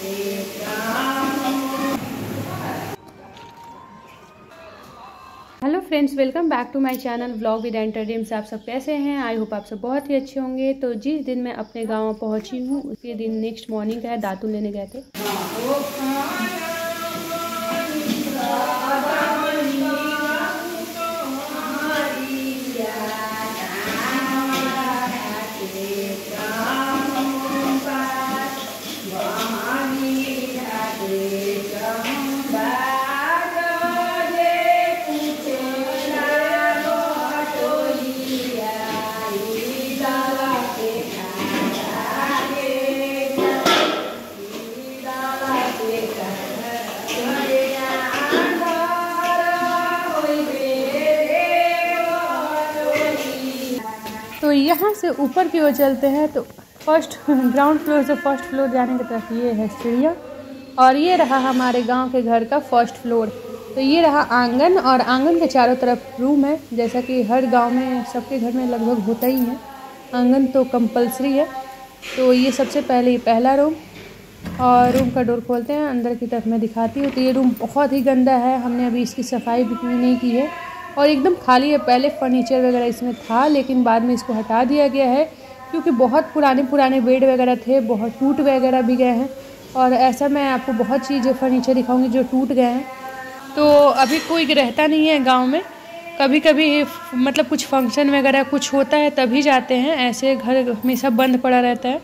Hello friends, welcome back to my channel vlog with enter dreams. आप सब कैसे हैं? आई होप आप सब बहुत ही अच्छे होंगे। तो जिस दिन मैं अपने गांव पहुंची हूं उसी दिन नेक्स्ट मॉर्निंग का है, दातुन लेने गए थे। तो यहाँ से ऊपर की ओर चलते हैं तो फर्स्ट ग्राउंड फ्लोर से फर्स्ट फ्लोर जाने की तरफ ये है सीढ़ियाँ, और ये रहा हमारे गांव के घर का फर्स्ट फ्लोर। तो ये रहा आंगन, और आंगन के चारों तरफ रूम है, जैसा कि हर गांव में सबके घर में लगभग होता ही है, आंगन तो कंपलसरी है। तो ये सबसे पहले पहला रूम, और रूम का डोर खोलते हैं, अंदर की तरफ मैं दिखाती हूँ। तो ये रूम बहुत ही गंदा है, हमने अभी इसकी सफाई भी नहीं की है और एकदम खाली है। पहले फर्नीचर वगैरह इसमें था, लेकिन बाद में इसको हटा दिया गया है क्योंकि बहुत पुराने बेड वगैरह थे, बहुत टूट वगैरह भी गए हैं। और ऐसा मैं आपको बहुत चीज़ें फर्नीचर दिखाऊंगी जो टूट गए हैं। तो अभी कोई रहता नहीं है गांव में, कभी कभी मतलब कुछ फंक्शन वगैरह कुछ होता है तभी जाते हैं, ऐसे घर हमेशा बंद पड़ा रहता है।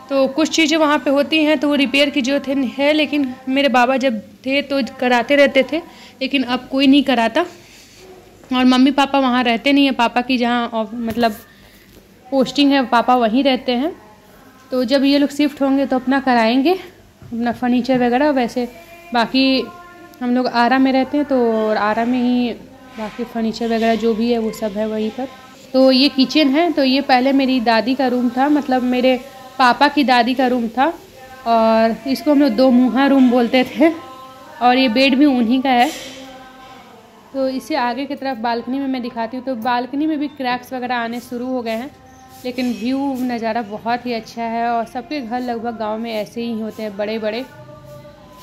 तो कुछ चीज़ें वहाँ पे होती हैं तो वो रिपेयर की जरूरत है, लेकिन मेरे बाबा जब थे तो कराते रहते थे, लेकिन अब कोई नहीं कराता। और मम्मी पापा वहाँ रहते नहीं हैं, पापा की जहाँ मतलब पोस्टिंग है पापा वहीं रहते हैं। तो जब ये लोग शिफ्ट होंगे तो अपना कराएंगे अपना फर्नीचर वगैरह। वैसे बाकी हम लोग आरा में रहते हैं, तो आरा में ही बाकी फर्नीचर वगैरह जो भी है वो सब है वहीं पर। तो ये किचन है, तो ये पहले मेरी दादी का रूम था, मतलब मेरे पापा की दादी का रूम था, और इसको हम लोग दो मुँहा रूम बोलते थे। और ये बेड भी उन्हीं का है। तो इसे आगे की तरफ बालकनी में मैं दिखाती हूँ। तो बालकनी में भी क्रैक्स वगैरह आने शुरू हो गए हैं, लेकिन व्यू नज़ारा बहुत ही अच्छा है, और सबके घर लगभग गांव में ऐसे ही होते हैं, बड़े बड़े।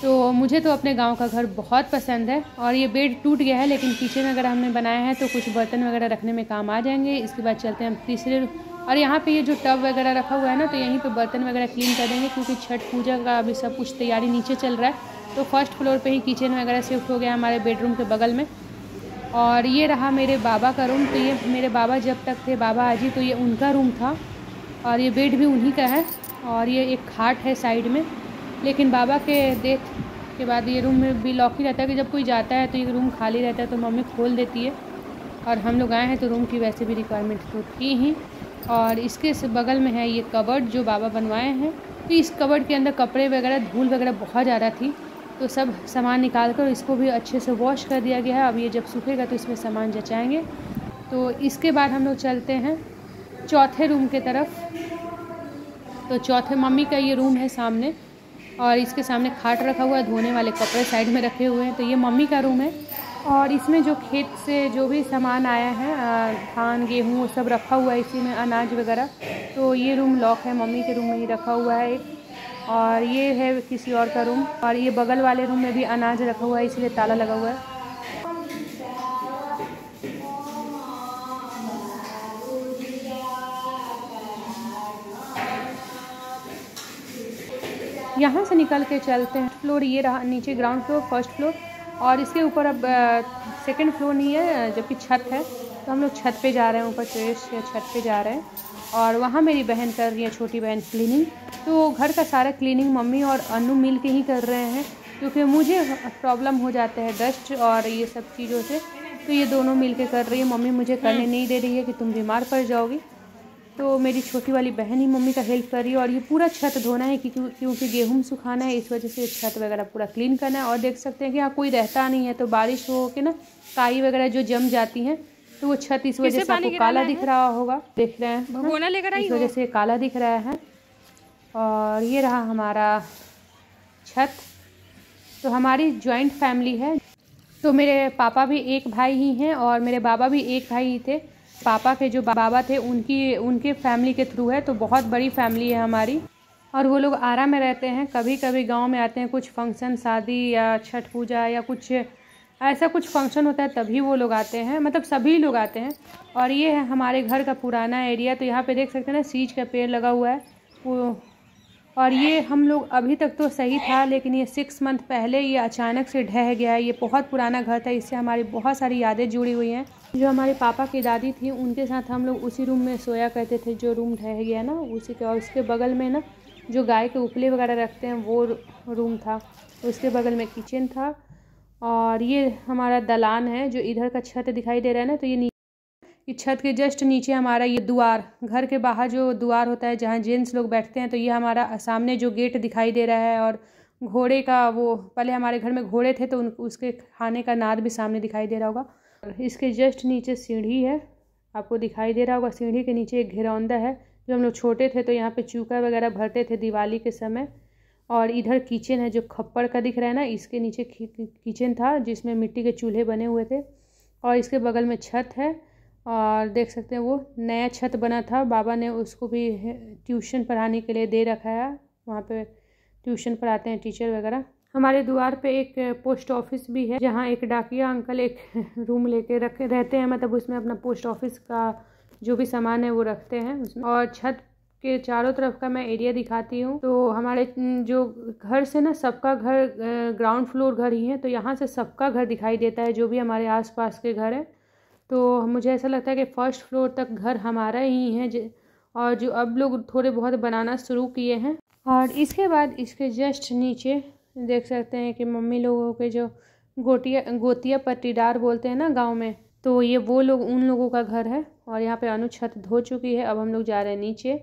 तो मुझे तो अपने गांव का घर बहुत पसंद है। और ये बेड टूट गया है, लेकिन किचन वगैरह हमने बनाया है तो कुछ बर्तन वगैरह रखने में काम आ जाएंगे। इसके बाद चलते हैं हम तीसरे, और यहाँ पे ये जो टब वगैरह रखा हुआ है ना, तो यहीं पे बर्तन वगैरह क्लीन कर देंगे, क्योंकि छठ पूजा का अभी सब कुछ तैयारी नीचे चल रहा है। तो फर्स्ट फ्लोर पे ही किचन वगैरह शिफ्ट हो गया हमारे बेडरूम के बगल में। और ये रहा मेरे बाबा का रूम। तो ये मेरे बाबा जब तक थे, बाबा आजी, तो ये उनका रूम था, और ये बेड भी उन्हीं का है। और ये एक खाट है साइड में, लेकिन बाबा के डेथ के बाद ये रूम में भी लॉक ही रहता है कि जब कोई जाता है तो ये रूम खाली रहता है, तो मम्मी खोल देती है। और हम लोग आए हैं तो रूम की वैसे भी रिक्वायरमेंट तो थी ही। और इसके बगल में है ये कबर्ड जो बाबा बनवाए हैं। तो इस कबर्ड के अंदर कपड़े वगैरह, धूल वगैरह बहुत ज़्यादा थी, तो सब सामान निकाल कर इसको भी अच्छे से वॉश कर दिया गया है। अब ये जब सूखेगा तो इसमें सामान जचाएंगे। तो इसके बाद हम लोग चलते हैं चौथे रूम के तरफ। तो चौथे मम्मी का ये रूम है सामने, और इसके सामने खाट रखा हुआ है, धोने वाले कपड़े साइड में रखे हुए हैं। तो ये मम्मी का रूम है, और इसमें जो खेत से जो भी सामान आया है, धान गेहूँ वो सब रखा हुआ है इसी में, अनाज वगैरह। तो ये रूम लॉक है, मम्मी के रूम में ही रखा हुआ है एक। और ये है किसी और का रूम, और ये बगल वाले रूम में भी अनाज रखा हुआ है, इसलिए ताला लगा हुआ है। यहाँ से निकल के चलते हैं फ्लोर, ये रहा नीचे ग्राउंड फ्लोर, फर्स्ट फ्लोर, और इसके ऊपर अब सेकंड फ्लोर नहीं है, जबकि छत है। तो हम लोग छत पे जा रहे हैं, ऊपर टेरेस या छत पे जा रहे हैं। और वहाँ मेरी बहन कर रही है, छोटी बहन, क्लीनिंग। तो घर का सारा क्लीनिंग मम्मी और अनु मिल के ही कर रहे हैं, क्योंकि मुझे प्रॉब्लम हो जाता है डस्ट और ये सब चीज़ों से। तो ये दोनों मिल के कर रही है, मम्मी मुझे करने नहीं दे रही है कि तुम बीमार पड़ जाओगी। तो मेरी छोटी वाली बहन ही मम्मी का हेल्प कर रही है। और ये पूरा छत धोना है क्योंकि गेहूँ सुखाना है, इस वजह से छत वगैरह पूरा क्लीन करना है। और देख सकते हैं कि यहाँ कोई रहता नहीं है, तो बारिश हो के ना काई वगैरह जो जम जाती हैं, तो वो छत इस वजह से आपको काला दिख रहा होगा, देख रहे हैं, इस वजह से काला दिख रहा है। और ये रहा हमारा छत। तो हमारी जॉइंट फैमिली है। तो मेरे पापा भी एक भाई ही हैं, और मेरे बाबा भी एक भाई ही थे। पापा के जो बाबा थे उनके फैमिली के थ्रू है, तो बहुत बड़ी फैमिली है हमारी। और वो लोग आरा में रहते हैं। कभी कभी गांव में आते हैं, कुछ फंक्शन, शादी या छठ पूजा या कुछ ऐसा कुछ फंक्शन होता है तभी वो लोग आते हैं, मतलब सभी लोग आते हैं। और ये है हमारे घर का पुराना एरिया। तो यहाँ पे देख सकते हैं ना, सीज का पेड़ लगा हुआ है वो। और ये हम लोग अभी तक तो सही था, लेकिन ये 6 मंथ पहले ये अचानक से ढह गया है। ये बहुत पुराना घर था, इससे हमारी बहुत सारी यादें जुड़ी हुई हैं। जो हमारे पापा की दादी थी उनके साथ हम लोग उसी रूम में सोया करते थे जो रूम ढह गया ना, उसी के। और उसके बगल में ना जो गाय के उपले वगैरह रखते हैं वो रूम था। उसके बगल में किचन था। और ये हमारा दलान है जो इधर का छत दिखाई दे रहा है ना, तो ये छत के जस्ट नीचे हमारा ये द्वार, घर के बाहर जो द्वार होता है जहाँ जेंट्स लोग बैठते हैं, तो ये हमारा सामने जो गेट दिखाई दे रहा है। और घोड़े का वो, पहले हमारे घर में घोड़े थे तो उसके खाने का नाद भी सामने दिखाई दे रहा होगा। इसके जस्ट नीचे सीढ़ी है, आपको दिखाई दे रहा होगा। सीढ़ी के नीचे एक घिरौंदा है। जब हम लोग छोटे थे तो यहाँ पे चूका वगैरह भरते थे दिवाली के समय। और इधर किचन है जो खप्पड़ का दिख रहा है ना, इसके नीचे किचन था जिसमें मिट्टी के चूल्हे बने हुए थे। और इसके बगल में छत है, और देख सकते हैं वो नया छत बना था। बाबा ने उसको भी ट्यूशन पढ़ाने के लिए दे रखा है, वहाँ पे ट्यूशन पढ़ाते हैं टीचर वगैरह। हमारे द्वार पे एक पोस्ट ऑफिस भी है, जहाँ एक डाकिया अंकल एक रूम लेके रहते हैं, मतलब उसमें अपना पोस्ट ऑफिस का जो भी सामान है वो रखते हैं उसमें। और छत के चारों तरफ का मैं एरिया दिखाती हूँ। तो हमारे जो घर से ना, सबका घर ग्राउंड फ्लोर घर ही है, तो यहाँ से सबका घर दिखाई देता है जो भी हमारे आसपास के घर है। तो मुझे ऐसा लगता है कि फर्स्ट फ्लोर तक घर हमारा ही है, और जो अब लोग थोड़े बहुत बनाना शुरू किए हैं। और इसके बाद इसके जस्ट नीचे देख सकते हैं कि मम्मी लोगों के जो गोतिया पट्टीदार बोलते हैं ना गांव में, तो ये वो लोग, उन लोगों का घर है। और यहाँ पे अनु छत धो चुकी है। अब हम लोग जा रहे हैं नीचे।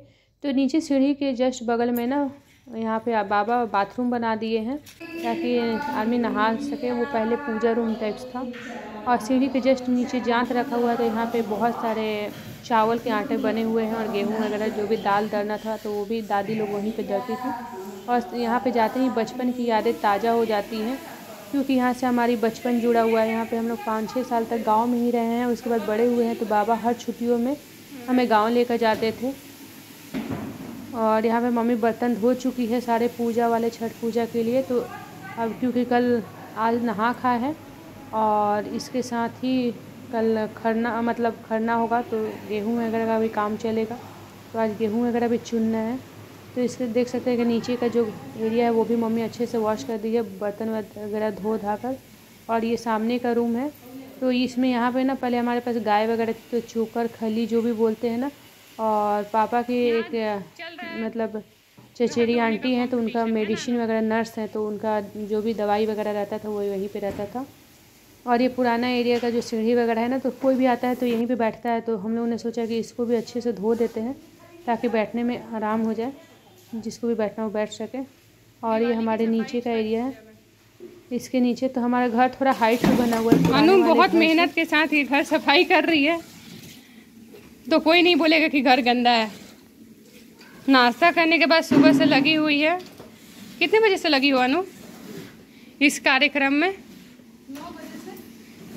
तो नीचे सीढ़ी के जस्ट बगल में ना, यहाँ पे बाबा बाथरूम बना दिए हैं ताकि आदमी नहा सके। वो पहले पूजा रूम टाइप्स था। और सीढ़ी के जस्ट नीचे जांत रखा हुआ है, तो यहाँ पे बहुत सारे चावल के आटे बने हुए हैं और गेहूँ वगैरह जो भी दाल दरना था तो वो भी दादी लोग वहीं पे दरती थी। और यहाँ पे जाते ही बचपन की यादें ताज़ा हो जाती हैं, क्योंकि यहाँ से हमारी बचपन जुड़ा हुआ है। यहाँ पे हम लोग 5-6 साल तक गांव में ही रहे हैं। उसके बाद बड़े हुए हैं तो बाबा हर छुट्टियों में हमें गांव लेकर जाते थे। और यहाँ पे मम्मी बर्तन धो चुकी है सारे पूजा वाले, छठ पूजा के लिए। तो अब क्योंकि कल आज नहा खा है और इसके साथ ही कल खरना होगा, तो गेहूँ वगैरह का भी काम चलेगा। तो आज गेहूँ वगैरह भी चुनना है। तो इसके देख सकते हैं कि नीचे का जो एरिया है वो भी मम्मी अच्छे से वॉश कर दी है, बर्तन वगैरह धो धा कर। और ये सामने का रूम है। तो इसमें यहाँ पे ना पहले हमारे पास गाय वगैरह थी, तो चोकर खली जो भी बोलते हैं ना। और पापा की एक मतलब चचेरी आंटी हैं, तो उनका मेडिसिन वगैरह नर्स है, तो उनका जो भी दवाई वगैरह रहता था वो वहीं पे रहता था। और ये पुराना एरिया का जो सीढ़ी वगैरह है ना, तो कोई भी आता है तो यहीं पे बैठता है। तो हम लोगों ने सोचा कि इसको भी अच्छे से धो देते हैं ताकि बैठने में आराम हो जाए, जिसको भी बैठना हो बैठ सके। और ये हमारे नीचे का एरिया है। इसके नीचे तो हमारा घर थोड़ा हाइट में बना हुआ है। अनु बहुत मेहनत के साथ ये घर सफाई कर रही है, तो कोई नहीं बोलेगा कि घर गंदा है। नाश्ता करने के बाद सुबह से लगी हुई है। कितने बजे से लगी हो अनु इस कार्यक्रम में?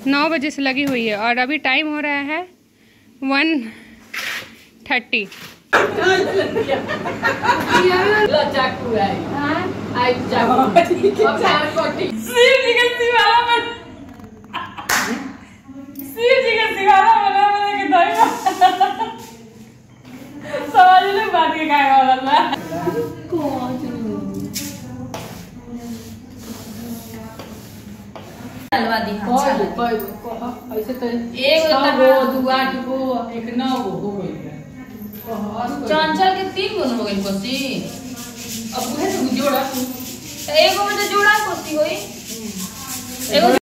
9 बजे से लगी हुई है। और अभी टाइम हो रहा है 1:30। ऐसे तो चंचल के 3 गो हो गई कोसी। अब उहे जोड़ा, एगो में तो जोड़ा कोसी होई। एगो